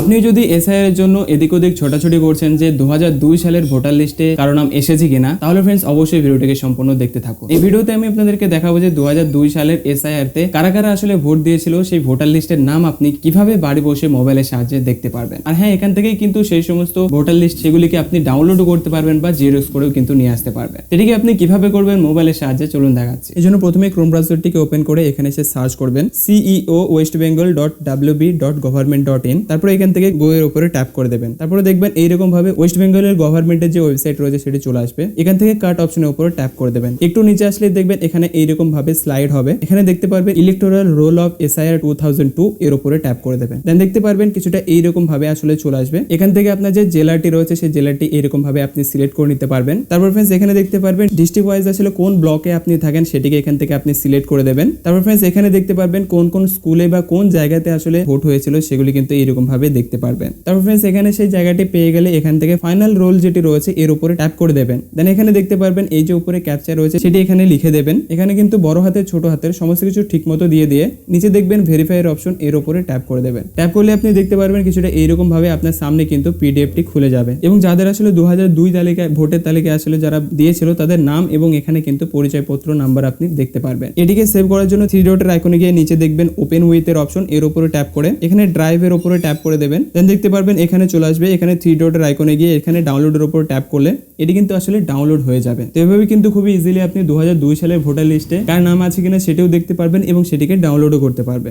আপনি যদি এসআইআর এর জন্য এদিক ওদিক ছোটাছুটি করছেন যে 2002 সালের ভোটার লিস্টে কারো নাম এসেছে কিনা, তাহলে ফ্রেন্ডস অবশ্যই ভিডিওটিকে সম্পূর্ণ দেখতে থাকুন। এই ভিডিওতে আমি আপনাদেরকে দেখাবো যে 2002 সালের এসআইআর তে কারা কারা আসলে ভোট দিয়েছিল, সেই ভোটার লিস্টের নাম আপনি কিভাবে বাড়ি বসে মোবাইলের সাহায্যে দেখতে পারবেন। আর হ্যাঁ, এখান থেকেই কিন্তু সেই সমস্ত ভোটার লিস্ট সেগুলিকে আপনি ডাউনলোডও করতে পারবেন বা জেরক্স করেও কিন্তু নিয়ে আসতে পারবেন। এটিকে আপনি কিভাবে করবেন মোবাইলের সাহায্যে চলুন দেখাচ্ছি। এই জন্য প্রথমে ক্রোম ব্রাউজারটিকে ওপেন করে এখানে এসে সার্চ করবেন ceo.westbengal.wb.government.in। তারপরে এখান থেকে গো এর উপরে ট্যাপ করে দেবেন। তারপরে দেখবেন এইরকম ভাবে ওয়েস্ট বেঙ্গলের গভর্নমেন্টের যে ওয়েবসাইট রয়েছে সেটি চলে আসবে। এখান থেকে কাট অপশনের উপরে ট্যাপ করে দেবেন। একটু নিচে আসলে দেখবেন এখানে এইরকম ভাবে স্লাইড হবে। এখানে দেখতে পারবেন ইলেকটোরাল রোল অফ এসআইআর 2002 এর উপরে ট্যাপ করে দেবেন। দেন দেখতে পারবেন কিছুটা এইরকম ভাবে আসলে চলে আসবে। এখান থেকে আপনার যে জেলাটি রয়েছে সেই জেলাটি এরকম ভাবে আপনি সিলেক্ট করে নিতে পারবেন। তারপর ফ্রেন্ডস এখানে দেখতে পারবেন ডিস্ট্রিক্ট ওয়াইজ আসলে কোন ব্লকে আপনি থাকেন সেটিকে এখান থেকে আপনি সিলেক্ট করে দেবেন। তারপর ফ্রেন্ডস এখানে দেখতে পারবেন কোন কোন স্কুলে বা কোন জায়গাতে আসলে ভোট হয়েছিল সেগুলি কিন্তু এইরকম ভাবে দেখতে পারবেন। তারপর ফ্রেন্ডস এখানে সেই জায়গাটি পেয়ে গেলে এখান থেকে ফাইনাল রোল যেটি রয়েছে এর উপরে ট্যাপ করে দেবেন। দেন এখানে দেখতে পারবেন এই যে উপরে ক্যাপচা রয়েছে সেটি এখানে লিখে দেবেন। এখানে কিন্তু বড় হাতের ছোট হাতের সমস্ত কিছু ঠিকমতো দিয়ে নিচে দেখবেন ভেরিফাই এর অপশন এর উপরে ট্যাপ করে দেবেন। ট্যাপ করলে আপনি দেখতে পারবেন কিছুটা এইরকম ভাবে আপনার সামনে কিন্তু পিডিএফটি খুলে যাবে এবং যাদের আসলে 2002 তালিকায় ভোটের তালিকায় আসলে যারা দিয়েছিল তাদের নাম এবং এখানে কিন্তু পরিচয়পত্র নাম্বার আপনি দেখতে পারবেন। এটিকে সেভ করার জন্য থ্রি ডটের আইকনে গিয়ে নিচে দেখবেন ওপেন উইথ এর অপশন এর উপরে ট্যাপ করে এখানে ড্রাইভ এর উপরে ট্যাপ করে দেবেন। দেন দেখতে পারবেন এখানে চলে আসবে। এখানে থ্রি ডটের আইকনে গিয়ে এখানে ডাউনলোডের উপর ট্যাপ করলে এটি কিন্তু আসলে ডাউনলোড হয়ে যাবে। তো এভাবে কিন্তু খুবই ইজিলি আপনি 2002 সালের ভোটার লিস্টে কার নাম আছে কিনা সেটিও দেখতে পারবেন এবং সেটিকে ডাউনলোডও করতে পারবেন।